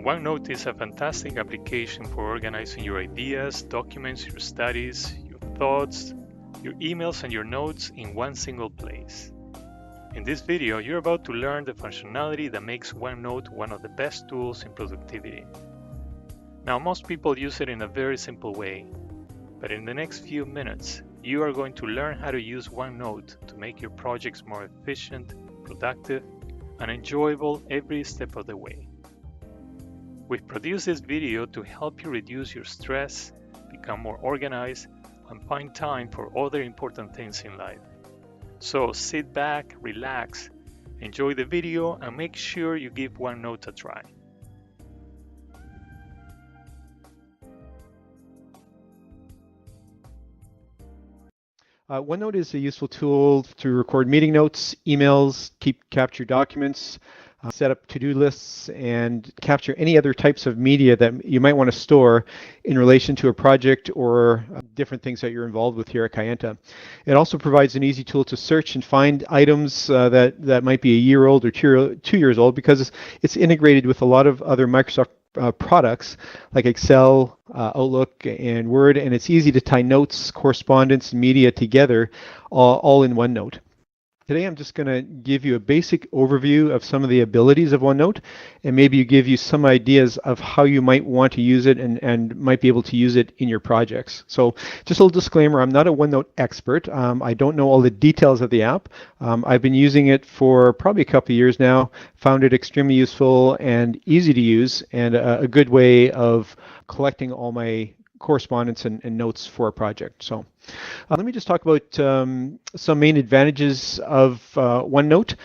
OneNote is a fantastic application for organizing your ideas, documents, your studies, your thoughts, your emails, and your notes in one single place. In this video, you're about to learn the functionality that makes OneNote one of the best tools in productivity. Now, most people use it in a very simple way, but in the next few minutes, you are going to learn how to use OneNote to make your projects more efficient, productive, and enjoyable every step of the way. We've produced this video to help you reduce your stress, become more organized, and find time for other important things in life. So sit back, relax, enjoy the video, and make sure you give OneNote a try. OneNote is a useful tool to record meeting notes, emails, capture documents, set up to-do lists, and capture any other types of media that you might want to store in relation to a project or different things that you're involved with here at Cayenta. It also provides an easy tool to search and find items that might be a year old or 2 years old, because it's integrated with a lot of other Microsoft products like Excel, Outlook, and Word, and it's easy to tie notes, correspondence, and media together all in OneNote. Today I'm just going to give you a basic overview of some of the abilities of OneNote, and maybe give you some ideas of how you might want to use it and might be able to use it in your projects. So just a little disclaimer, I'm not a OneNote expert. I don't know all the details of the app. I've been using it for probably a couple of years now, found it extremely useful and easy to use, and a good way of collecting all my correspondence and notes for a project. So let me just talk about some main advantages of OneNote.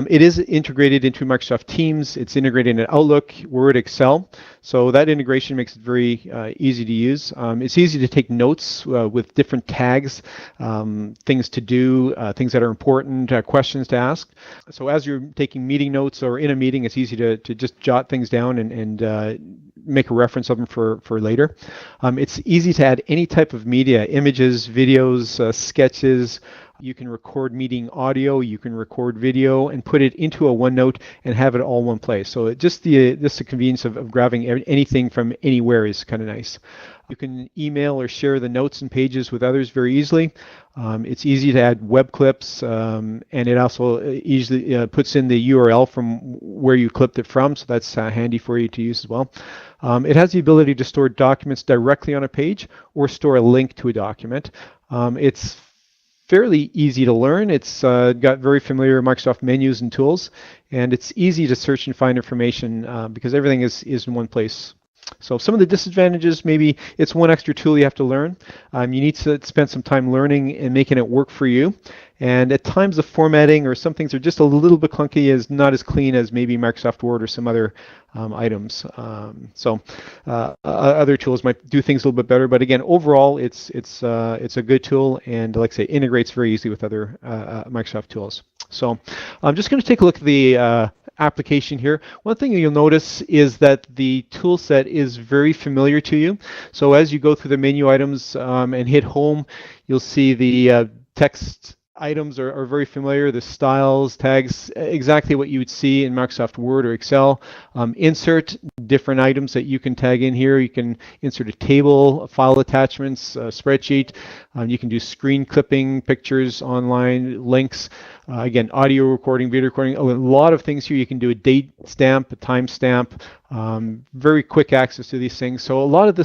It is integrated into Microsoft Teams. It's integrated in Outlook, Word, Excel. So that integration makes it very easy to use. It's easy to take notes with different tags, things to do, things that are important, questions to ask. So as you're taking meeting notes or in a meeting, it's easy to just jot things down and make a reference of them for later. It's easy to add any type of media, images, videos, sketches. You can record meeting audio, you can record video, and put it into a OneNote and have it all in one place. So just the convenience of grabbing anything from anywhere is kind of nice. You can email or share the notes and pages with others very easily. It's easy to add web clips, and it also easily puts in the URL from where you clipped it from, so that's handy for you to use as well. It has the ability to store documents directly on a page or store a link to a document. It's fairly easy to learn. It's got very familiar Microsoft menus and tools, and it's easy to search and find information because everything is in one place. So some of the disadvantages, maybe it's one extra tool you have to learn. You need to spend some time learning and making it work for you. And at times the formatting or some things are just a little bit clunky, is not as clean as maybe Microsoft Word or some other items. Other tools might do things a little bit better, but again, overall, it's a good tool, and like I say, integrates very easily with other Microsoft tools. So I'm just going to take a look at the application here. One thing you'll notice is that the tool set is very familiar to you. So as you go through the menu items and hit home, you'll see the text items are very familiar, the styles, tags, exactly what you would see in Microsoft Word or Excel. Insert, different items that you can tag in here. You can insert a table, file attachments, a spreadsheet. You can do screen clipping, pictures online, links. Again, audio recording, video recording, a lot of things here. You can do a date stamp, a time stamp, very quick access to these things. So a lot of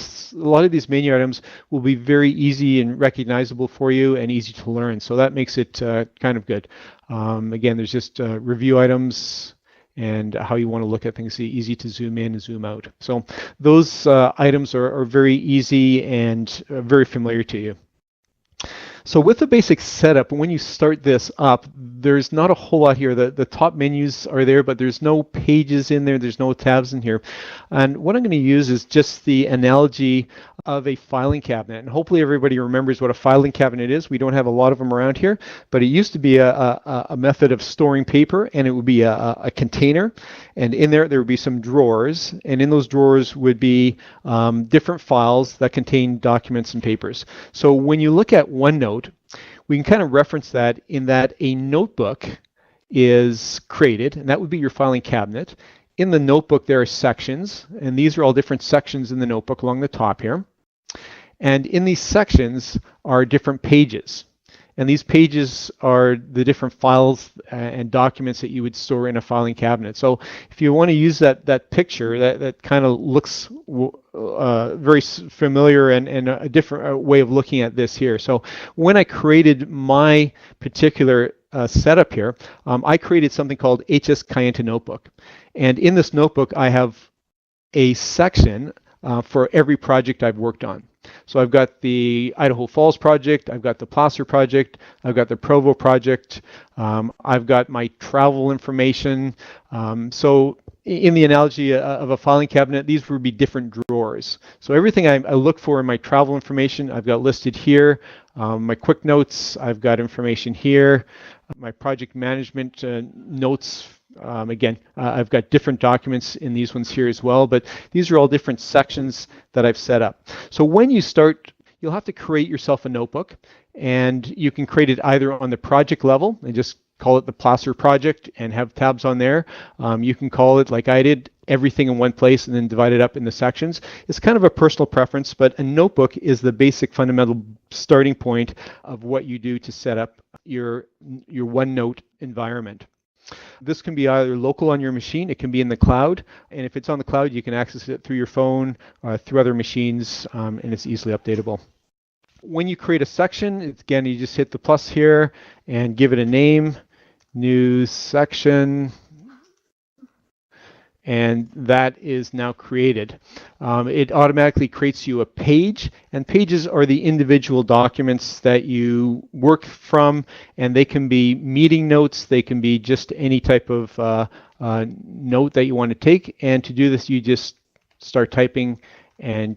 these menu items will be very easy and recognizable for you and easy to learn. So that makes it kind of good. Again, there's just review items and how you want to look at things, easy to zoom in and zoom out. So those items are very easy and very familiar to you. So with the basic setup, when you start this up, there's not a whole lot here. The top menus are there, but there's no pages in there. There's no tabs in here. And what I'm going to use is just the analogy of a filing cabinet. And hopefully everybody remembers what a filing cabinet is. We don't have a lot of them around here, but it used to be a method of storing paper, and it would be a container. And in there would be some drawers. And in those drawers would be different files that contain documents and papers. So when you look at OneNote, we can kind of reference that in that a notebook is created, and that would be your filing cabinet. in the notebook, there are sections, and these are all different sections in the notebook along the top here. And in these sections are different pages. And these pages are the different files and documents that you would store in a filing cabinet. So if you want to use that picture, that kind of looks very familiar and a different way of looking at this here. So when I created my particular setup here, I created something called HS Cayenta Notebook. And in this notebook, I have a section for every project I've worked on. So I've got the Idaho Falls project, I've got the Placer project, I've got the Provo project, I've got my travel information. So in the analogy of a filing cabinet, these would be different drawers. So everything I look for in my travel information, I've got listed here. My quick notes, I've got information here. My project management notes, again, I've got different documents in these ones here as well, but these are all different sections that I've set up. So when you start, you'll have to create yourself a notebook, and you can create it either on the project level and just call it the Placer project and have tabs on there. You can call it, like I did, everything in one place and then divide it up into sections. It's kind of a personal preference, but a notebook is the basic fundamental starting point of what you do to set up your OneNote environment. This can be either local on your machine, it can be in the cloud, and if it's on the cloud, you can access it through your phone, through other machines, and it's easily updatable. When you create a section, again, you just hit the plus here and give it a name, new section, and that is now created. It automatically creates you a page, and pages are the individual documents that you work from, and they can be meeting notes, they can be just any type of note that you want to take, and to do this you just start typing, and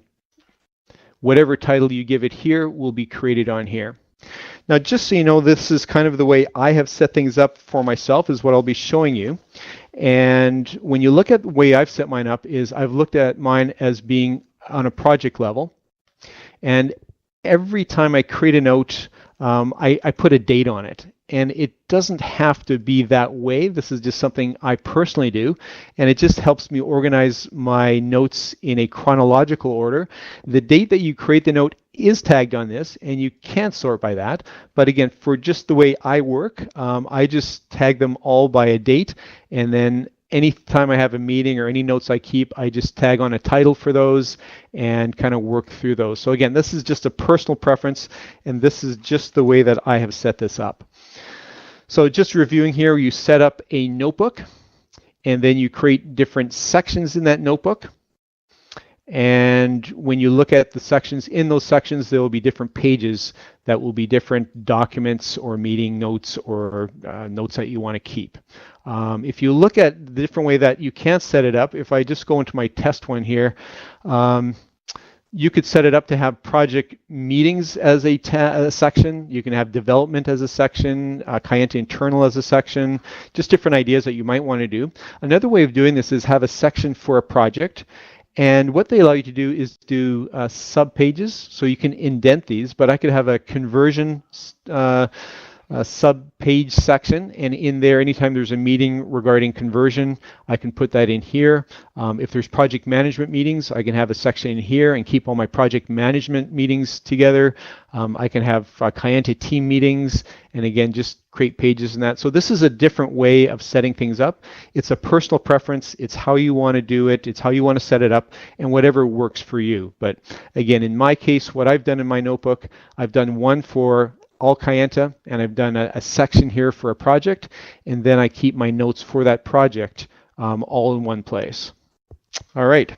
whatever title you give it here will be created on here. Now, just so you know, this is kind of the way I have set things up for myself, is what I'll be showing you. And when you look at the way I've set mine up, is I've looked at mine as being on a project level. And every time I create a note, I put a date on it. And it doesn't have to be that way. This is just something I personally do. And it just helps me organize my notes in a chronological order. The date that you create the note is tagged on this, and you can't sort by that. But again, for just the way I work, I just tag them all by a date. And then anytime I have a meeting or any notes I keep, I just tag on a title for those and kind of work through those. So again, this is just a personal preference, and this is just the way that I have set this up. So just reviewing here, you set up a notebook, and then you create different sections in that notebook. And when you look at the sections, in those sections, there will be different pages that will be different documents or meeting notes or notes that you want to keep. If you look at the different way that you can set it up, if I just go into my test one here, you could set it up to have project meetings as a section. You can have development as a section, Cayenta internal as a section, just different ideas that you might want to do. Another way of doing this is have a section for a project. And what they allow you to do is do sub-pages, so you can indent these, but I could have a conversion sub-page section, and in there, anytime there's a meeting regarding conversion, I can put that in here. If there's project management meetings, I can have a section in here and keep all my project management meetings together. I can have Cayenta team meetings, and again, just create pages in that. So this is a different way of setting things up. It's a personal preference. It's how you want to do it. It's how you want to set it up, and whatever works for you. But again, in my case, what I've done in my notebook, I've done one for all Cayenta, and I've done a section here for a project, and then I keep my notes for that project all in one place. All right,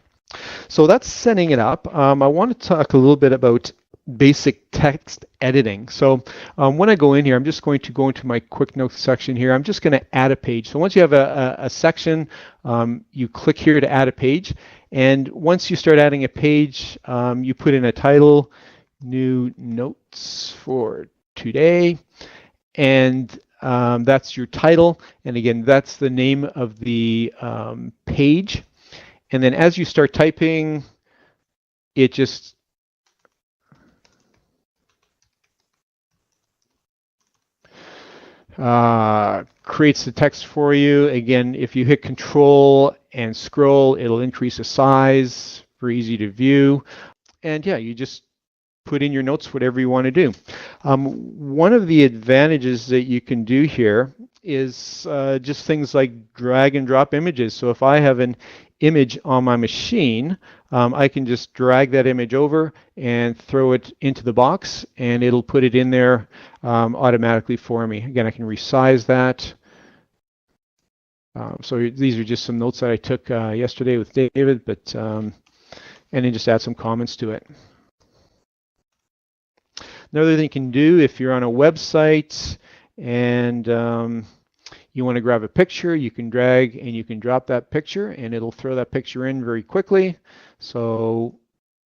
so that's setting it up. I want to talk a little bit about basic text editing. So when I go in here, I'm just going to go into my quick notes section here. I'm just going to add a page. So once you have a section, you click here to add a page, and once you start adding a page, you put in a title, new notes for today, and that's your title, and again, that's the name of the page. And then as you start typing, it just creates the text for you. Again, if you hit Control and scroll. It'll increase the size, very easy to view. And yeah, you just put in your notes, whatever you want to do. One of the advantages that you can do here is just things like drag and drop images. So if I have an image on my machine, I can just drag that image over and throw it into the box, and it'll put it in there automatically for me. Again, I can resize that. So these are just some notes that I took yesterday with David, but and then just add some comments to it. Another thing you can do if you're on a website and you want to grab a picture, you can drag and you can drop that picture and it'll throw that picture in very quickly. So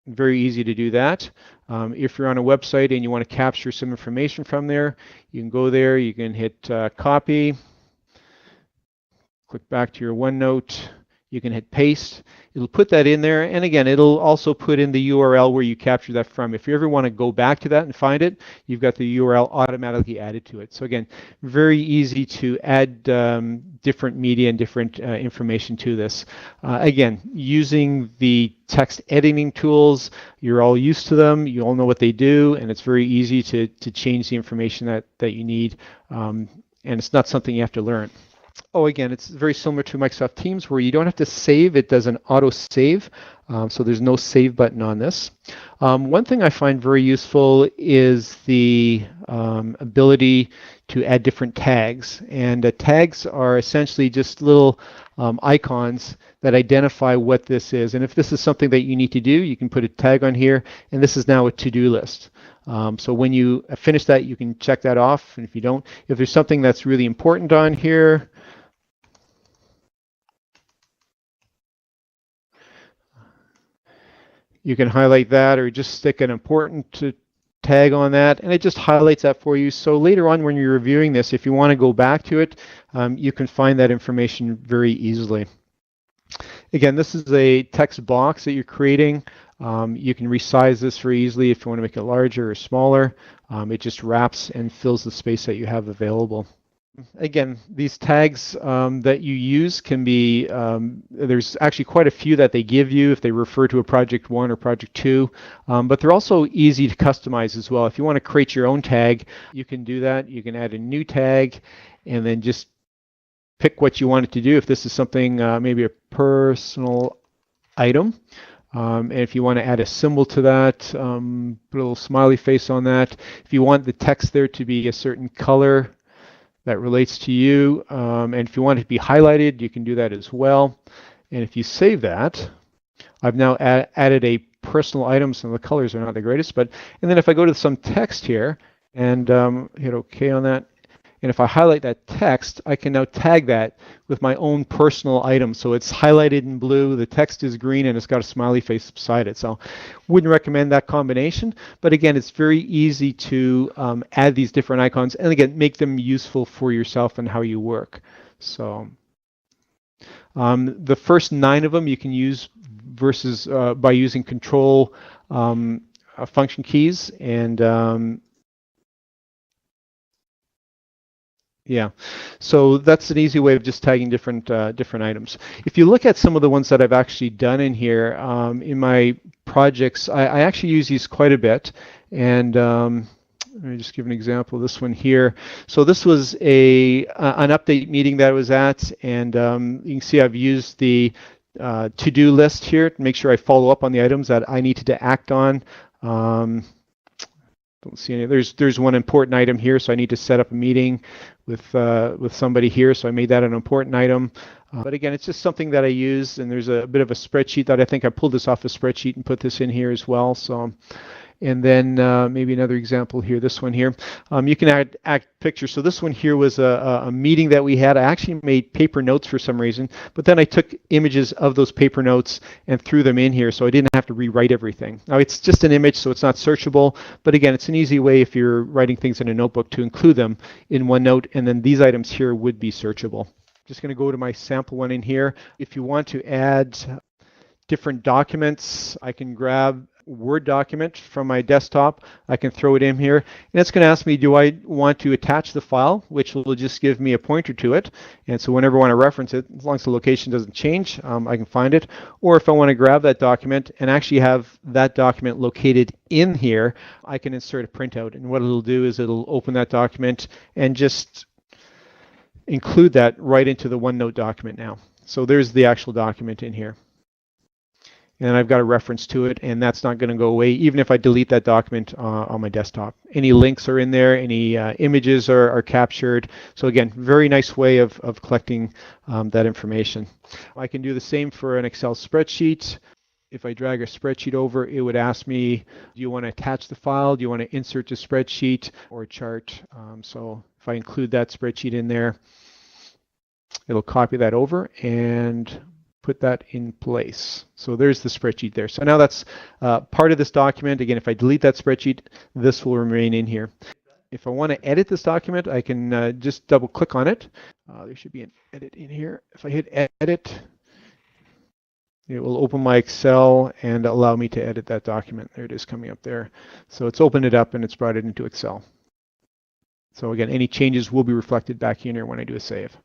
very easy to do that. If you're on a website and you want to capture some information from there, you can go there, you can hit copy, click back to your OneNote, you can hit paste. It'll put that in there, and again, it'll also put in the URL where you capture that from. If you ever want to go back to that and find it, you've got the URL automatically added to it. So again, very easy to add different media and different information to this. Again, using the text editing tools, you're all used to them, you all know what they do, and it's very easy to change the information that you need, and it's not something you have to learn. Oh, again, it's very similar to Microsoft Teams where you don't have to save. It does an auto save, so there's no save button on this. One thing I find very useful is the ability to add different tags. And tags are essentially just little icons that identify what this is. And if this is something that you need to do, you can put a tag on here, and this is now a to-do list. So when you finish that, you can check that off. And if you don't, if there's something that's really important on here, you can highlight that or just stick an important tag on that, and it just highlights that for you. So later on when you're reviewing this, if you want to go back to it, you can find that information very easily. Again, this is a text box that you're creating. You can resize this very easily if you want to make it larger or smaller. It just wraps and fills the space that you have available. Again, these tags that you use can be, there's actually quite a few that they give you if they refer to a project 1 or project 2, but they're also easy to customize as well. If you want to create your own tag, you can do that. You can add a new tag and then just pick what you want it to do. If this is something, maybe a personal item, and if you want to add a symbol to that, put a little smiley face on that. If you want the text there to be a certain color that relates to you, and if you want it to be highlighted, you can do that as well. And if you save that, I've now added a personal item. Some of the colors are not the greatest, but, and then if I go to some text here and hit OK on that, and if I highlight that text, I can now tag that with my own personal item. So it's highlighted in blue, the text is green, and it's got a smiley face beside it. So wouldn't recommend that combination. But again, it's very easy to add these different icons and again, make them useful for yourself and how you work. So the first 9 of them you can use versus by using control function keys, and yeah, so that's an easy way of just tagging different items. If you look at some of the ones that I've actually done in here, in my projects, I actually use these quite a bit. And let me just give an example. This one here. So this was an update meeting that I was at, and you can see I've used the to-do list here to make sure I follow up on the items that I needed to act on. Don't see any. There's one important item here, so I need to set up a meeting with somebody here, so I made that an important item. But again, it's just something that I use, and there's a bit of a spreadsheet that I think I pulled this off a spreadsheet and put this in here as well. So, and then maybe another example here, this one here. You can add pictures. So this one here was a meeting that we had. I actually made paper notes for some reason, but then I took images of those paper notes and threw them in here, so I didn't have to rewrite everything. Now it's just an image, so it's not searchable, but again, it's an easy way if you're writing things in a notebook to include them in OneNote, and then these items here would be searchable. Just going to go to my sample one in here. If you want to add different documents, I can grab Word document from my desktop. I can throw it in here, and it's going to ask me, do I want to attach the file, which will just give me a pointer to it. And so whenever I want to reference it, as long as the location doesn't change, I can find it. Or if I want to grab that document and actually have that document located in here, I can insert a printout. And what it'll do is it'll open that document and just include that right into the OneNote document now. So there's the actual document in here. And I've got a reference to it, and that's not going to go away even if I delete that document on my desktop. Any links are in there, any images are captured. So again, very nice way of collecting that information. I can do the same for an Excel spreadsheet. If I drag a spreadsheet over, it would ask me, do you want to attach the file? Do you want to insert the spreadsheet or a chart? So if I include that spreadsheet in there, it'll copy that over and put that in place. So there's the spreadsheet there. So now that's part of this document. Again, if I delete that spreadsheet, this will remain in here. If I want to edit this document, I can just double click on it. There should be an edit in here. If I hit edit, it will open my Excel and allow me to edit that document. There it is coming up there. So it's opened it up and it's brought it into Excel. So again, any changes will be reflected back in here when I do a save.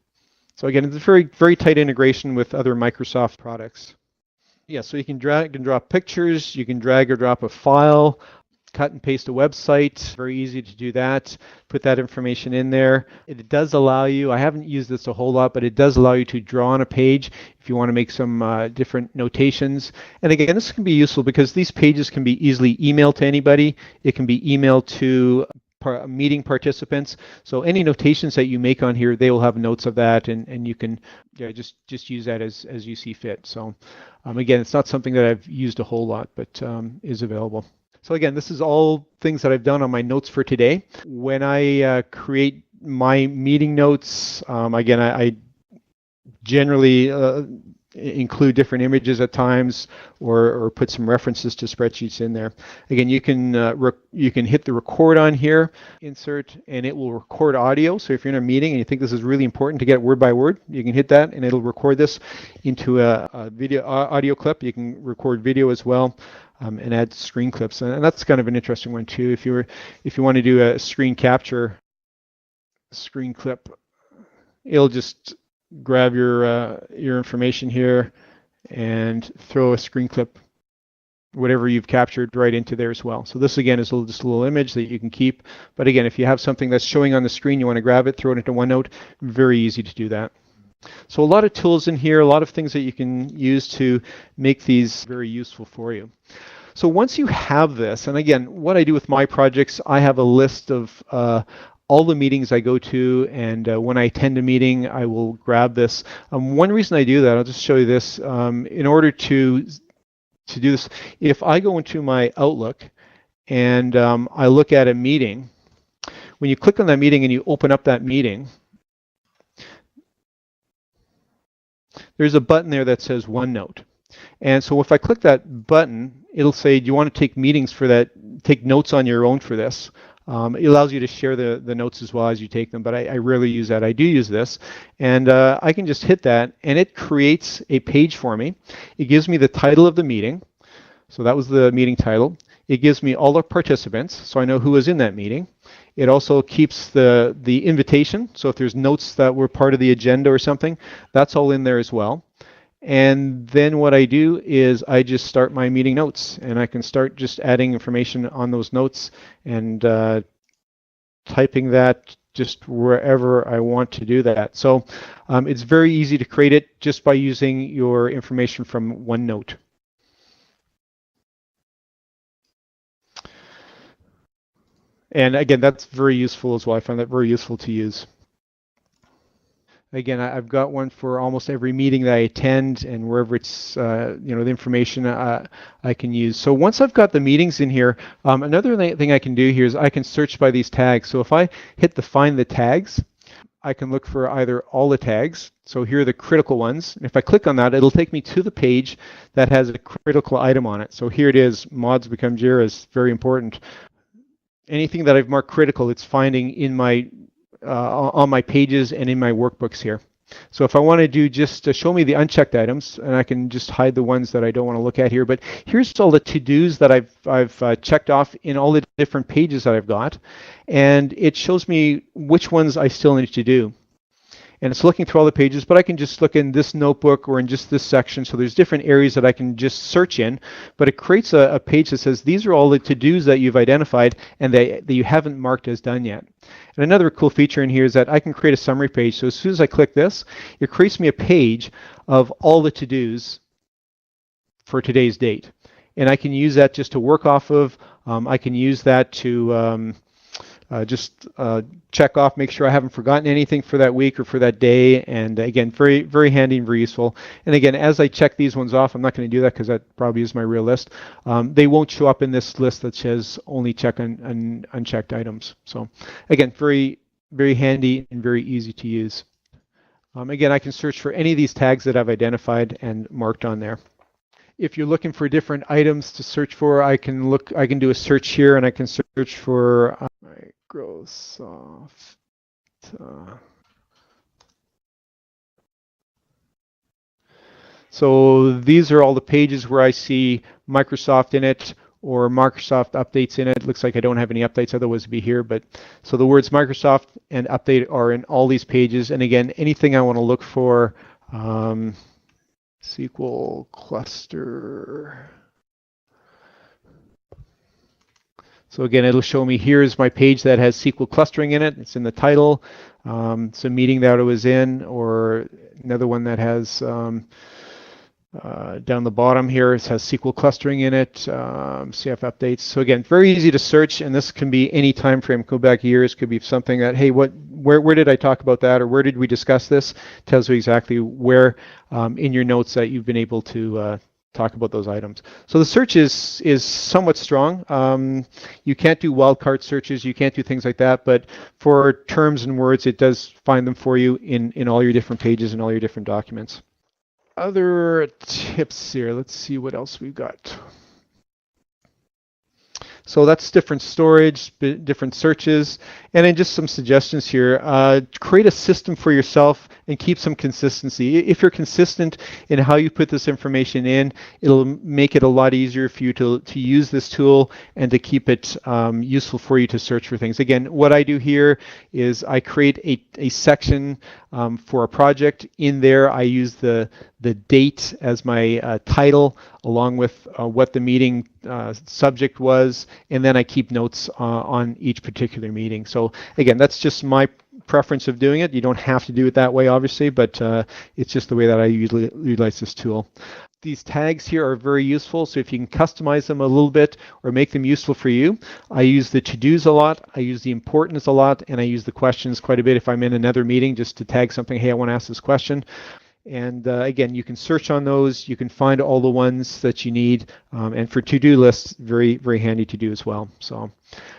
So again, it's a very, very tight integration with other Microsoft products. Yeah, so you can drag and drop pictures, you can drag or drop a file, cut and paste a website. Very easy to do that. Put that information in there. It does allow you, I haven't used this a whole lot, but it does allow you to draw on a page if you want to make some different notations. And again, this can be useful because these pages can be easily emailed to anybody. It can be emailed to meeting participants. So any notations that you make on here, they will have notes of that, and you can just use that as you see fit. So again, it's not something that I've used a whole lot, but is available. So again, this is all things that I've done on my notes for today. When I create my meeting notes, again, I generally include different images at times, or put some references to spreadsheets in there. Again, you can hit the record on here, insert, and it will record audio. So if you're in a meeting and you think this is really important to get word by word, you can hit that and it'll record this into a video audio clip. You can record video as well. And add screen clips, and that's kind of an interesting one too. If you want to do a screen capture screen clip, it'll just grab your information here and throw a screen clip, whatever you've captured, right into there as well. So this again is just a little image that you can keep. But again, if you have something that's showing on the screen, you want to grab it, throw it into OneNote. Very easy to do that. So a lot of tools in here, a lot of things that you can use to make these very useful for you. So once you have this, and again, what I do with my projects, I have a list of all the meetings I go to, and when I attend a meeting, I will grab this. One reason I do that, I'll just show you this. In order to do this, if I go into my Outlook and I look at a meeting, when you click on that meeting and you open up that meeting, there's a button there that says OneNote. And so if I click that button, it'll say, do you want to take meetings for that, take notes on your own for this? It allows you to share the notes as well as you take them, but I rarely use that. I do use this, and I can just hit that, and it creates a page for me. It gives me the title of the meeting. So that was the meeting title. It gives me all the participants, so I know who was in that meeting. It also keeps the invitation, so if there's notes that were part of the agenda or something, that's all in there as well. And then what I do is I just start my meeting notes, and I can start just adding information on those notes and typing that just wherever I want to do that. So it's very easy to create it just by using your information from OneNote. And again, that's very useful as well. I find that very useful to use. Again, I've got one for almost every meeting that I attend, and wherever it's the information I can use. So once I've got the meetings in here, another thing I can do here is I can search by these tags. So if I hit the find the tags, I can look for either all the tags. So here are the critical ones. And if I click on that, it'll take me to the page that has a critical item on it. So here it is, mods become JIRA is very important. Anything that I've marked critical, it's finding in my on my pages and in my workbooks here. So if I want to do just to show me the unchecked items, and I can just hide the ones that I don't want to look at here, but here's all the to-dos that I've checked off in all the different pages that I've got, and it shows me which ones I still need to do. And it's looking through all the pages, but I can just look in this notebook or in just this section. So there's different areas that I can just search in, but it creates a page that says these are all the to-dos that you've identified and that you haven't marked as done yet. And another cool feature in here is that I can create a summary page. So as soon as I click this, it creates me a page of all the to-dos for today's date. And I can use that just to work off of. I can use that to just check off, make sure I haven't forgotten anything for that week or for that day. And again, very, very handy and very useful. And again, as I check these ones off, I'm not going to do that because that probably is my real list. They won't show up in this list that says only check on unchecked items. So again, very, very handy and very easy to use. Again, I can search for any of these tags that I've identified and marked on there. If you're looking for different items to search for, I can do a search here, and I can search for Microsoft. So these are all the pages where I see Microsoft in it or Microsoft updates in it. Looks like I don't have any updates, otherwise it'd be here. But so the words Microsoft and update are in all these pages. And again, anything I want to look for, SQL cluster. So again, it'll show me here's my page that has SQL clustering in it. It's in the title. It's a meeting that I was in, or another one that has down the bottom here, it has SQL clustering in it, CF updates. So again, very easy to search, and this can be any time frame. Go back years, could be something that, hey, where did I talk about that, or where did we discuss this? Tells you exactly where in your notes that you've been able to talk about those items. So the search is somewhat strong. You can't do wildcard searches, you can't do things like that, but for terms and words, it does find them for you in all your different pages and all your different documents. Other tips here, let's see what else we've got. So that's different storage, different searches, and then just some suggestions here. Create a system for yourself and keep some consistency. If you're consistent in how you put this information in, it'll make it a lot easier for you to use this tool and to keep it useful for you to search for things. Again, what I do here is I create a section for a project. In there, I use the date as my title, along with what the meeting subject was, and then I keep notes on each particular meeting. So again, that's just my preference of doing it. You don't have to do it that way, obviously, but it's just the way that I usually utilize this tool. These tags here are very useful, so if you can customize them a little bit or make them useful for you. I use the to-dos a lot, I use the importance a lot, and I use the questions quite a bit if I'm in another meeting just to tag something, hey, I want to ask this question. And again, you can search on those, you can find all the ones that you need, and for to-do lists, very, very handy to do as well. So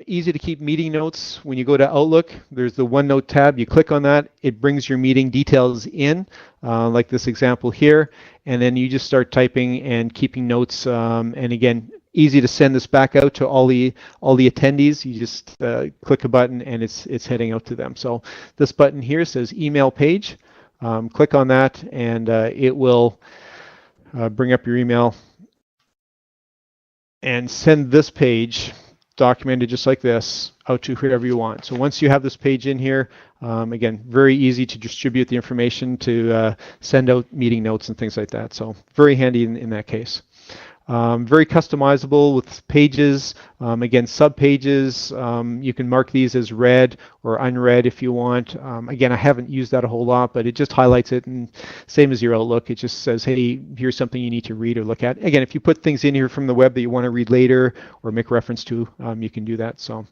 easy to keep meeting notes. When you go to Outlook, there's the OneNote tab. You click on that, it brings your meeting details in, like this example here, and then you just start typing and keeping notes. And again, easy to send this back out to all the attendees. You just click a button and it's heading out to them. So this button here says email page. Click on that and it will bring up your email and send this page, documented just like this, out to whoever you want. So once you have this page in here, again, very easy to distribute the information, to send out meeting notes and things like that. So very handy in that case. Very customizable with pages. Again, sub-pages, you can mark these as read or unread if you want. Again, I haven't used that a whole lot, but it just highlights it, and same as your Outlook, it just says, hey, here's something you need to read or look at. Again, if you put things in here from the web that you want to read later or make reference to, you can do that. So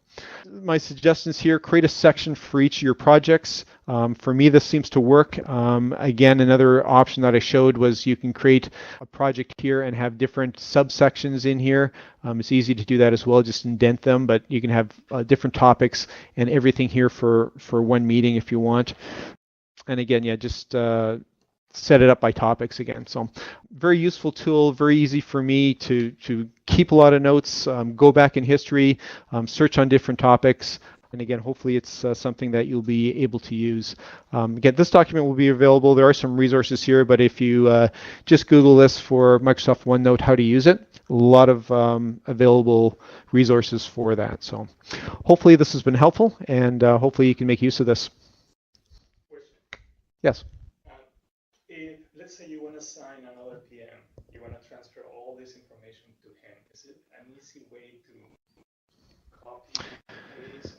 my suggestions here, create a section for each of your projects. For me, this seems to work. Again, another option that I showed was you can create a project here and have different subsections in here. It's easy to do that as well, just indent them, but you can have different topics and everything here for one meeting if you want. And again, yeah, just set it up by topics again. So very useful tool, very easy for me to keep a lot of notes, go back in history, search on different topics. And again, hopefully it's something that you'll be able to use. Again, this document will be available. There are some resources here, but if you just Google this for Microsoft OneNote, how to use it, a lot of available resources for that. So hopefully this has been helpful, and hopefully you can make use of this. Yes? If, let's say you want to assign another PM, you want to transfer all this information to him, is it an easy way to copy and paste?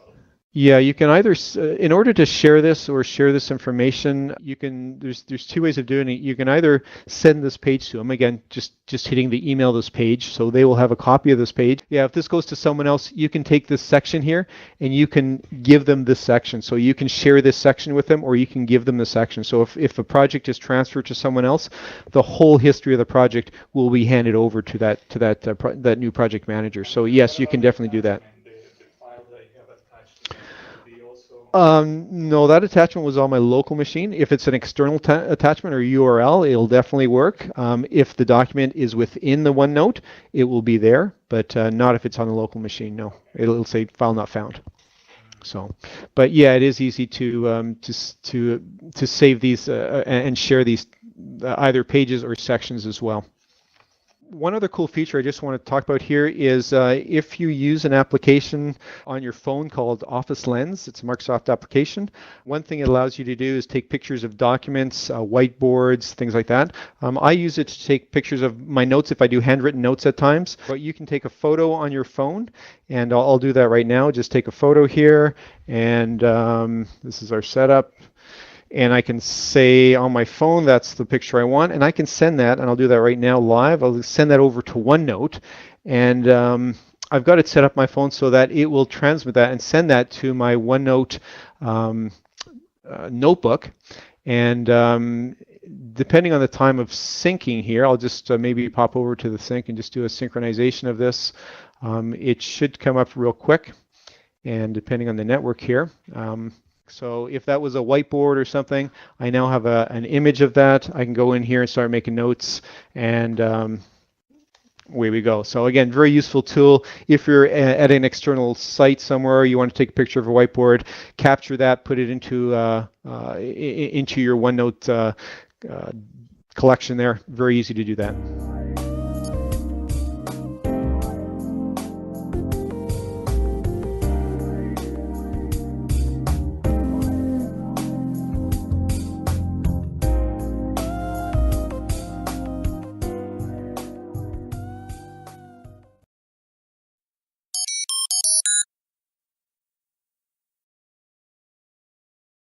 Yeah, you can either, in order to share this or share this information, you can, there's two ways of doing it. You can either send this page to them, again, just hitting the email this page, so they will have a copy of this page. Yeah, if this goes to someone else, you can take this section here and you can give them this section. So you can share this section with them, or you can give them the section. So if a project is transferred to someone else, the whole history of the project will be handed over to that new project manager. So yes, you can definitely do that. No, that attachment was on my local machine. If it's an external attachment or URL, it'll definitely work. If the document is within the OneNote, it will be there, but not if it's on the local machine. No, it'll say file not found. So, but yeah, it is easy to save these and share these either pages or sections as well. One other cool feature I just want to talk about here is if you use an application on your phone called Office Lens, it's a Microsoft application. One thing it allows you to do is take pictures of documents, whiteboards, things like that. I use it to take pictures of my notes if I do handwritten notes at times. But you can take a photo on your phone, and I'll do that right now. Just take a photo here, and this is our setup. And I can say on my phone, that's the picture I want, and I can send that, and I'll do that right now live. I'll send that over to OneNote, and I've got it set up my phone so that it will transmit that and send that to my OneNote notebook. And depending on the time of syncing here, I'll just maybe pop over to the sync and just do a synchronization of this. It should come up real quick, and depending on the network here. So if that was a whiteboard or something, I now have an image of that. I can go in here and start making notes, and away we go. So again, very useful tool. If you're at an external site somewhere, you want to take a picture of a whiteboard, capture that, put it into your OneNote collection there. Very easy to do that.